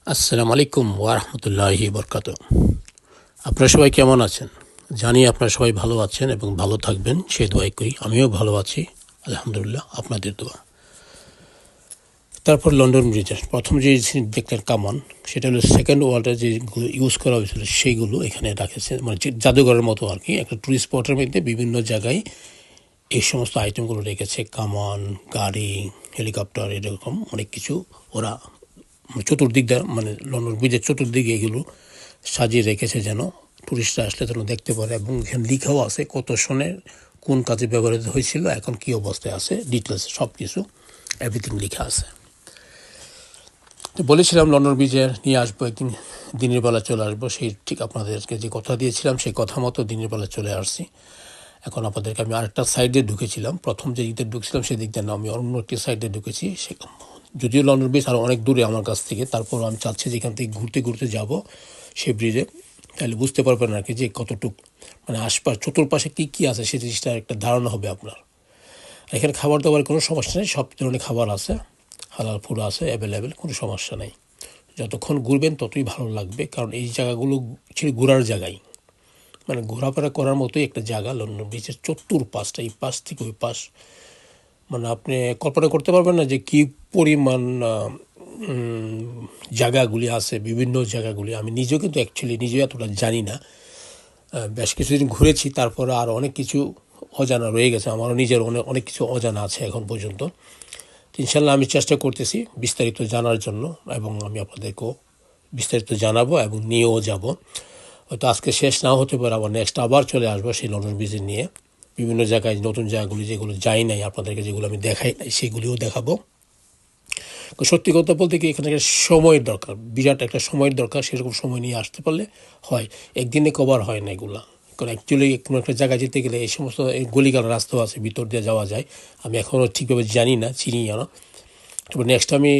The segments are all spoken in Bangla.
আসসালামু আলাইকুম ওয়া রাহমাতুল্লাহি ওয়া বারাকাতুহু। আপনারা সবাই কেমন আছেন? জানি আপনারা সবাই ভালো আছেন এবং ভালো থাকবেন সেই দোয়াই করি। আমিও ভালো আছি আলহামদুলিল্লাহ, আপনাদের দোয়া। তারপর লন্ডন ব্রিজের প্রথম যে দেখলেন কামান, সেটা হলো সেকেন্ড ওয়ার্ল্ডে যেগুলো ইউজ করা হয়েছিল সেইগুলো এখানে রাখেছে, মানে জাদুঘরের মতো আর কি। একটা টুরিস্ট স্পটের মধ্যে বিভিন্ন জায়গায় এই সমস্ত আইটেমগুলো রেখেছে, কামান, গাড়ি, হেলিকপ্টার, এরকম অনেক কিছু ওরা চতুর্দিক দিয়ে, মানে লন্ডন ব্রিজের চতুর্দিকে এগুলো সাজিয়ে রেখেছে যেন টুরিস্টরা আসলে যেন দেখতে পারে। এবং এখানে লিখাও আছে কত সনে কোন কাজে ব্যবহৃত হয়েছিল, এখন কী অবস্থায় আছে, ডিটেলস সব কিছু এভরিথিং লেখা আছে। তো বলেছিলাম লন্ডন ব্রিজে নিয়ে আসবো একদিন, দিনের বেলা চলে আসবো। সেই ঠিক আপনাদেরকে যে কথা দিয়েছিলাম সেই কথা মতো দিনের বেলা চলে আসছি। এখন আপনাদেরকে আমি আরেকটা সাইডে ঢুকেছিলাম, প্রথম যে দিকটা ঢুকছিলাম সেদিক দিয়ে না, আমি অন্য একটি সাইডে ঢুকেছি। সে যদিও লন্ডন ব্রিজ আরও অনেক দূরে আমার কাছ থেকে, তারপর আমি চাচ্ছি যে এখান থেকে ঘুরতে ঘুরতে যাব সেই ব্রিজে, তাহলে বুঝতে পারবেন আর কি যে কতটুক, মানে আশপাশ চতুর্পাশে কী কী আছে সেই জিনিসটার একটা ধারণা হবে আপনার। এখানে খাবার দাবার কোনো সমস্যা নেই, সব ধরনের খাবার আছে, হালাল ফুড আছে অ্যাভেলেবেল, কোনো সমস্যা নেই। যতক্ষণ ঘুরবেন ততই ভালো লাগবে, কারণ এই জায়গাগুলো ছিল ঘোরার জায়গায়, মানে ঘোরাফেরা করার মতোই একটা জায়গা লন্ডন ব্রিজের চতুর্পাশটা, এই পাশ থেকে ওই পাশ, মানে আপনি কল্পনা করতে পারবেন না যে কী পরিমাণ জায়গাগুলি আছে, বিভিন্ন জায়গাগুলি। আমি নিজেও কিন্তু অ্যাকচুয়ালি নিজেও এতটা জানি না, বেশ কিছুদিন ঘুরেছি, তারপরে আর অনেক কিছু অজানা রয়ে গেছে, আমারও নিজের অনেক কিছু অজানা আছে এখন পর্যন্ত। ইনশাল্লাহ আমি চেষ্টা করতেছি বিস্তারিত জানার জন্য, এবং আমি আপনাদেরকেও বিস্তারিত জানাবো এবং নিয়েও যাব। হয়তো আজকে শেষ নাও হতে পারে, আবার নেক্সট আবার চলে আসবো সেই লন্ডন ব্রিজে নিয়ে, বিভিন্ন জায়গায় নতুন জায়গাগুলি যেগুলো যাই নাই আপনাদেরকে, যেগুলো আমি দেখাই নাই সেগুলিও দেখাবো। সত্যি কথা বলতে কি, এখানে একটা সময়ের দরকার, বিরাট একটা সময়ের দরকার। সেরকম সময় নিয়ে আসতে পারলে হয়, একদিনে কভার হয় না এগুলা। কারণ অ্যাকচুয়ালি কোনো একটা জায়গায় যেতে গেলে এই সমস্ত গলিগাল রাস্তাও আছে, ভিতর দিয়ে যাওয়া যায়। আমি এখনও ঠিকভাবে জানি না, চিনি না। তবে নেক্সট আমি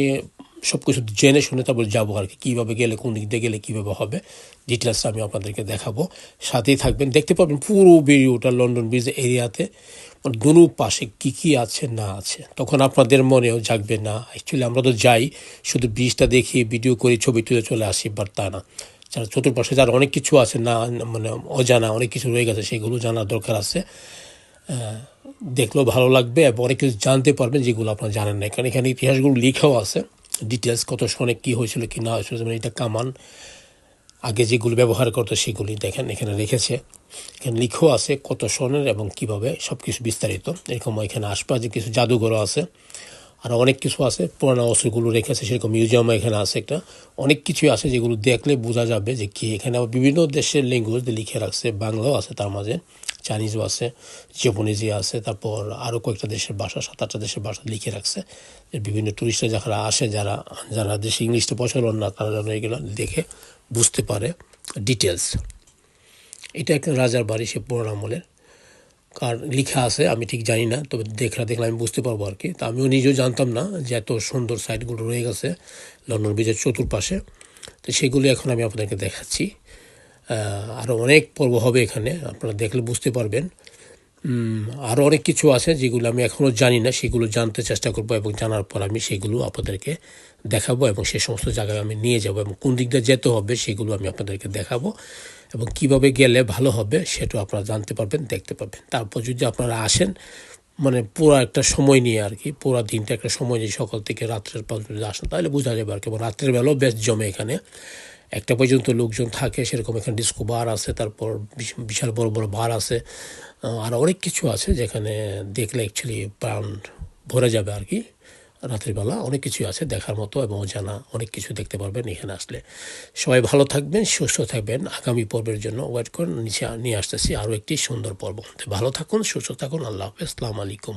সব কিছু জেনে শুনে তারপর যাবো আর কি, কীভাবে গেলে, কোন দিক দিয়ে গেলে কীভাবে হবে, ডিটেলসটা আমি আপনাদেরকে দেখাবো। সাথেই থাকবেন, দেখতে পাবেন পুরো ভিডিওটা লন্ডন ব্রিজ এরিয়াতে, মানে দুনো পাশে কী কী আছে না আছে। তখন আপনাদের মনেও জাগবে না অ্যাকচুয়ালি আমরা তো যাই শুধু ব্রিজটা দেখি, ভিডিও করি, ছবি তুলে চলে আসি, বাট তা না। যারা চতুর্পাশে যারা অনেক কিছু আছে না, মানে অজানা অনেক কিছু রয়ে গেছে, সেগুলো জানার দরকার আছে। দেখলেও ভালো লাগবে এবং অনেক কিছু জানতে পারবেন যেগুলো আপনারা জানেন না। কারণ এখানে ইতিহাসগুলো লেখাও আছে, ডিটেলস কত সনে কী হয়েছিল কি না হয়েছিল। যেমন এটা কামান, আগে যেগুলো ব্যবহার করতো সেগুলি দেখেন এখানে রেখেছে, এখানে লিখেও আছে কত সনের এবং কীভাবে, সব কিছু বিস্তারিত। এরকম এখানে আশপাশে কিছু জাদুঘরও আছে, আর অনেক কিছু আছে, পুরানো অস্ত্রগুলো রেখেছে, সেরকম মিউজিয়ামও এখানে আছে একটা। অনেক কিছুই আছে যেগুলো দেখলে বোঝা যাবে যে কি। এখানে আবার বিভিন্ন দেশের ল্যাঙ্গুয়েজ লিখে রাখছে, বাংলাও আছে তার মাঝে, চাইনিজও আছে, জাপানিজই আছে, তারপর আরও কয়েকটা দেশের ভাষা, 7-8টা দেশের ভাষা লিখে রাখছে। বিভিন্ন টুরিস্টরা যারা আসে, যারা যারা দেশে ইংলিশটা প্রচলন না, তারা যেন এগুলো দেখে বুঝতে পারে ডিটেলস। এটা একটা রাজার বাড়ি, সে পুরোনো আমলের, কার লেখা আছে আমি ঠিক জানি না, তবে দেখলে আমি বুঝতে পারবো আর কি। তা আমিও নিজেও জানতাম না যে এত সুন্দর সাইটগুলো রয়ে গেছে লন্ডন ব্রিজের চতুর্পাশে। তো সেগুলি এখন আমি আপনাদেরকে দেখাচ্ছি। আরও অনেক পর্ব হবে এখানে, আপনারা দেখলে বুঝতে পারবেন। আরও অনেক কিছু আছে যেগুলো আমি এখনও জানি না, সেগুলো জানতে চেষ্টা করবো এবং জানার পর আমি সেগুলো আপনাদেরকে দেখাবো এবং সে সমস্ত জায়গায় আমি নিয়ে যাব, এবং কোন দিক দিয়ে যেতে হবে সেগুলো আমি আপনাদেরকে দেখাবো, এবং কিভাবে গেলে ভালো হবে সেটাও আপনারা জানতে পারবেন, দেখতে পারবেন। তারপর যদি আপনারা আসেন, মানে পুরো একটা সময় নিয়ে আর কি, পুরো দিনটা একটা সময় নিয়ে সকাল থেকে রাত্রের পর যদি আসেন তাহলে বোঝা যাবে আর কি। এবং রাত্রের বেলাও বেশ জমে এখানে, 1টা পর্যন্ত লোকজন থাকে সেরকম। এখানে ডিস্কো বার আছে, তারপর বিশাল বড় বড় বার আছে, আর অনেক কিছু আছে যেখানে দেখলে অ্যাকচুয়ালি প্রাণ ভরে যাবে আর কি। রাতের বেলা অনেক কিছুই আছে দেখার মতো এবং অজানা অনেক কিছু দেখতে পারবেন এখানে আসলে। সবাই ভালো থাকবেন, সুস্থ থাকবেন। আগামী পর্বের জন্য ওয়েট করেন, নিচে নিয়ে আসতেছি আরও একটি সুন্দর পর্ব। ভালো থাকুন, সুস্থ থাকুন, আল্লাহ হাফেজ, আসসালামু আলাইকুম।